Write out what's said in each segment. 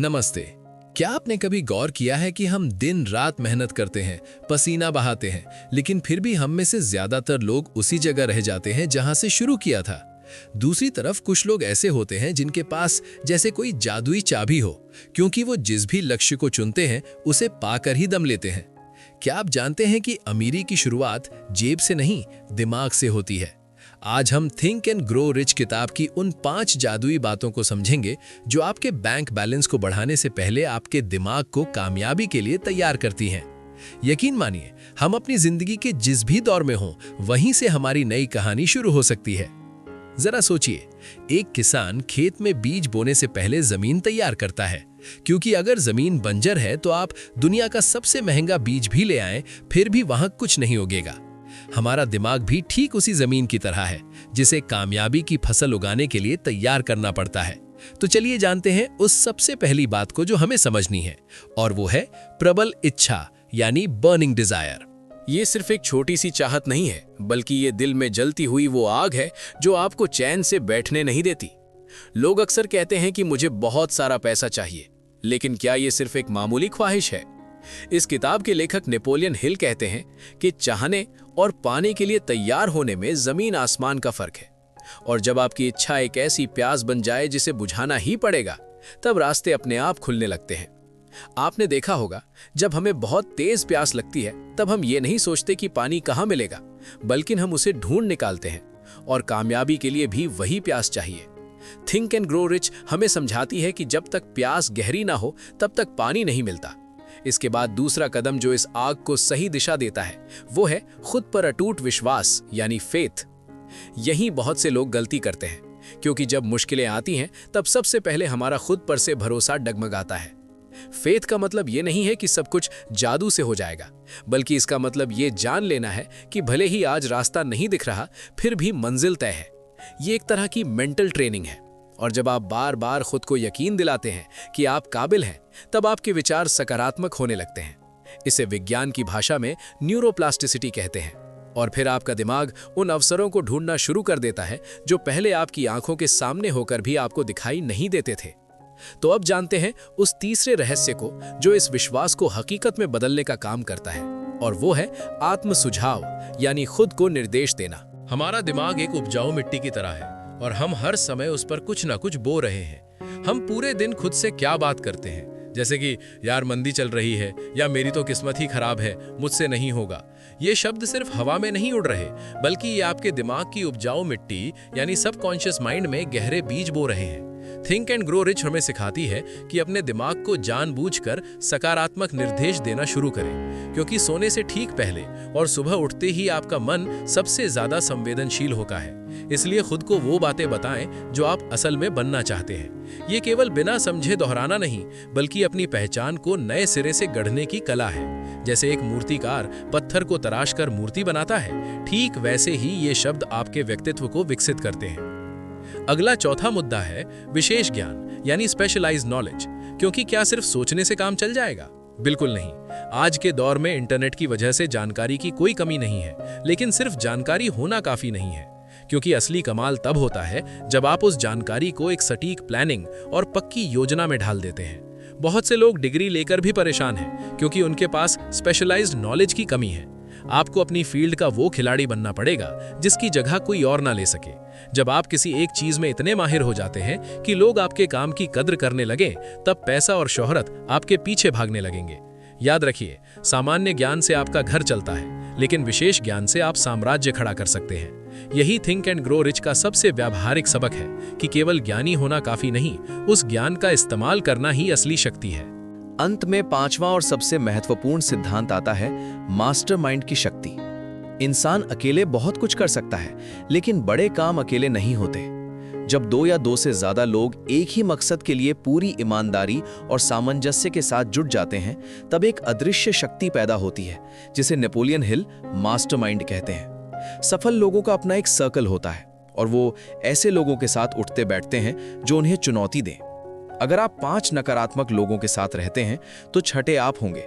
नमस्ते। क्या आपने कभी गौर किया है कि हम दिन रात मेहनत करते हैं, पसीना बहाते हैं, लेकिन फिर भी हम में से ज्यादातर लोग उसी जगह रह जाते हैं जहां से शुरू किया था। दूसरी तरफ कुछ लोग ऐसे होते हैं जिनके पास जैसे कोई जादुई चाबी हो, क्योंकि वो जिस भी लक्ष्य को चुनते हैं उसे पाकर ही दम लेते हैं। क्या आप जानते हैं कि अमीरी की शुरुआत जेब से नहीं, दिमाग से होती है। आज हम थिंक एंड ग्रो रिच किताब की उन 5 जादुई बातों को समझेंगे जो आपके बैंक बैलेंस को बढ़ाने से पहले आपके दिमाग को कामयाबी के लिए तैयार करती हैं। यकीन मानिए, हम अपनी जिंदगी के जिस भी दौर में हों, वहीं से हमारी नई कहानी शुरू हो सकती है। जरा सोचिए, एक किसान खेत में बीज बोने से पहले जमीन तैयार करता है, क्योंकि अगर जमीन बंजर है तो आप दुनिया का सबसे महंगा बीज भी ले आएं, फिर भी वहां कुछ नहीं उगेगा। हमारा दिमाग भी ठीक उसी जमीन की तरह है, जिसे कामयाबी की फसल उगाने के लिए तैयार करना पड़ता है। तो चलिए जानते हैं उस सबसे पहली बात को जो हमें समझनी है, और वो है प्रबल इच्छा, यानी बर्निंग डिजायर। ये सिर्फ एक छोटी सी चाहत नहीं है, बल्कि ये दिल में जलती हुई वो आग है जो आपको चैन से बैठने नहीं देती। लोग अक्सर कहते हैं कि मुझे बहुत सारा पैसा चाहिए, लेकिन क्या ये सिर्फ एक मामूली ख्वाहिश है? इस किताब के लेखक नेपोलियन हिल कहते हैं कि चाहने और पाने के लिए तैयार होने में जमीन आसमान का फर्क है। और जब आपकी इच्छा एक ऐसी प्यास बन जाए जिसे बुझाना ही पड़ेगा, तब रास्ते अपने आप खुलने लगते हैं। आपने देखा होगा, जब हमें बहुत तेज प्यास लगती है तब हम ये नहीं सोचते कि पानी कहाँ मिलेगा, बल्कि हम उसे ढूंढ निकालते हैं। और कामयाबी के लिए भी वही प्यास चाहिए। थिंक एंड ग्रो रिच हमें समझाती है कि जब तक प्यास गहरी ना हो तब तक पानी नहीं मिलता। इसके बाद दूसरा कदम जो इस आग को सही दिशा देता है, वो है खुद पर अटूट विश्वास, यानी फेथ। यहीं बहुत से लोग गलती करते हैं, क्योंकि जब मुश्किलें आती हैं तब सबसे पहले हमारा खुद पर से भरोसा डगमगाता है। फेथ का मतलब ये नहीं है कि सब कुछ जादू से हो जाएगा, बल्कि इसका मतलब ये जान लेना है कि भले ही आज रास्ता नहीं दिख रहा, फिर भी मंजिल तय है। ये एक तरह की मेंटल ट्रेनिंग है। और जब आप बार बार खुद को यकीन दिलाते हैं कि आप काबिल हैं, तब आपके विचार सकारात्मक होने लगते हैं। इसे विज्ञान की भाषा में न्यूरोप्लास्टिसिटी कहते हैं। और फिर आपका दिमाग उन अवसरों को ढूंढना शुरू कर देता है जो पहले आपकी आंखों के सामने होकर भी आपको दिखाई नहीं देते थे। तो अब जानते हैं उस तीसरे रहस्य को जो इस विश्वास को हकीकत में बदलने का काम करता है, और वो है आत्म सुझाव, यानी खुद को निर्देश देना। हमारा दिमाग एक उपजाऊ मिट्टी की तरह है, और हम हर समय उस पर कुछ ना कुछ बो रहे हैं। हम पूरे दिन खुद से क्या बात करते हैं, जैसे कि यार मंदी चल रही है, या मेरी तो किस्मत ही खराब है, मुझसे नहीं होगा। ये शब्द सिर्फ हवा में नहीं उड़ रहे, बल्कि ये आपके दिमाग की उपजाऊ मिट्टी, यानी सबकॉन्शियस माइंड में गहरे बीज बो रहे हैं। थिंक एंड ग्रो रिच हमें सिखाती है कि अपने दिमाग को जानबूझकर सकारात्मक निर्देश देना शुरू करें, क्योंकि सोने से ठीक पहले और सुबह उठते ही आपका मन सबसे ज्यादा संवेदनशील होता है। इसलिए खुद को वो बातें बताएं जो आप असल में बनना चाहते हैं। ये केवल बिना समझे दोहराना नहीं, बल्कि अपनी पहचान को नए सिरे से गढ़ने की कला है। जैसे एक मूर्तिकार पत्थर को तराश कर मूर्ति बनाता है, ठीक वैसे ही ये शब्द आपके व्यक्तित्व को विकसित करते हैं। अगला चौथा मुद्दा है विशेष ज्ञान, यानी स्पेशलाइज्ड नॉलेज। क्योंकि क्या सिर्फ सोचने से काम चल जाएगा? बिल्कुल नहीं। आज के दौर में इंटरनेट की वजह से जानकारी की कोई कमी नहीं है, लेकिन सिर्फ जानकारी होना काफी नहीं है। क्योंकि असली कमाल तब होता है जब आप उस जानकारी को एक सटीक प्लानिंग और पक्की योजना में ढाल देते हैं। बहुत से लोग डिग्री लेकर भी परेशान हैं, क्योंकि उनके पास स्पेशलाइज्ड नॉलेज की कमी है। आपको अपनी फील्ड का वो खिलाड़ी बनना पड़ेगा जिसकी जगह कोई और ना ले सके। जब आप किसी एक चीज में इतने माहिर हो जाते हैं कि लोग आपके काम की कद्र करने लगे, तब पैसा और शोहरत आपके पीछे भागने लगेंगे। याद रखिए, सामान्य ज्ञान से आपका घर चलता है, लेकिन विशेष ज्ञान से आप साम्राज्य खड़ा कर सकते हैं। यही थिंक एंड ग्रो रिच का सबसे व्यावहारिक सबक है कि केवल ज्ञानी होना काफी नहीं, उस ज्ञान का इस्तेमाल करना ही असली शक्ति है। अंत में 5वां और सबसे महत्वपूर्ण सिद्धांत आता है मास्टरमाइंड की शक्ति। इंसान अकेले बहुत कुछ कर सकता है, लेकिन बड़े काम अकेले नहीं होते। जब 2 या 2 से ज्यादा लोग एक ही मकसद के लिए पूरी ईमानदारी और सामंजस्य के साथ जुट जाते हैं, तब एक अदृश्य शक्ति पैदा होती है, जिसे नेपोलियन हिल मास्टरमाइंड कहते हैं। सफल लोगों का अपना एक सर्कल होता है, और वो ऐसे लोगों के साथ उठते बैठते हैं जो उन्हें चुनौती दें। अगर आप 5 नकारात्मक लोगों के साथ रहते हैं तो 6ठे आप होंगे।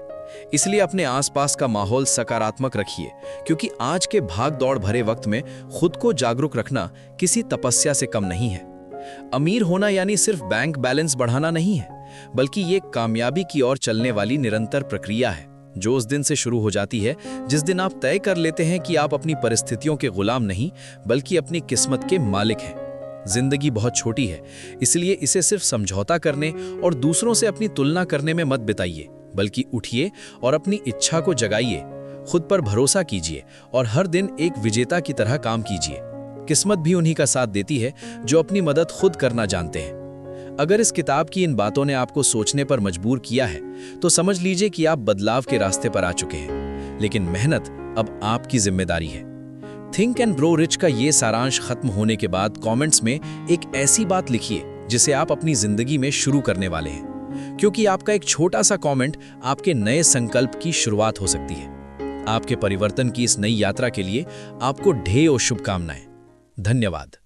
इसलिए अपने आसपास का माहौल सकारात्मक रखिए, क्योंकि आज के भाग दौड़ भरे वक्त में खुद को जागरूक रखना किसी तपस्या से कम नहीं है। अमीर होना यानी सिर्फ बैंक बैलेंस बढ़ाना नहीं है, बल्कि ये कामयाबी की ओर चलने वाली निरंतर प्रक्रिया है, जो उस दिन से शुरू हो जाती है जिस दिन आप तय कर लेते हैं कि आप अपनी परिस्थितियों के गुलाम नहीं बल्कि अपनी किस्मत के मालिक हैं। जिंदगी बहुत छोटी है, इसलिए इसे सिर्फ समझौता करने और दूसरों से अपनी तुलना करने में मत बिताइए, बल्कि उठिए और अपनी इच्छा को जगाइए, खुद पर भरोसा कीजिए और हर दिन एक विजेता की तरह काम कीजिए। किस्मत भी उन्हीं का साथ देती है जो अपनी मदद खुद करना जानते हैं। अगर इस किताब की इन बातों ने आपको सोचने पर मजबूर किया है तो समझ लीजिए कि आप बदलाव के रास्ते पर आ चुके हैं, लेकिन मेहनत अब आपकी जिम्मेदारी है। थिंक एंड ग्रो रिच का ये सारांश खत्म होने के बाद कमेंट्स में एक ऐसी बात लिखिए जिसे आप अपनी जिंदगी में शुरू करने वाले हैं, क्योंकि आपका एक छोटा सा कमेंट आपके नए संकल्प की शुरुआत हो सकती है। आपके परिवर्तन की इस नई यात्रा के लिए आपको ढेरों शुभकामनाएं। धन्यवाद।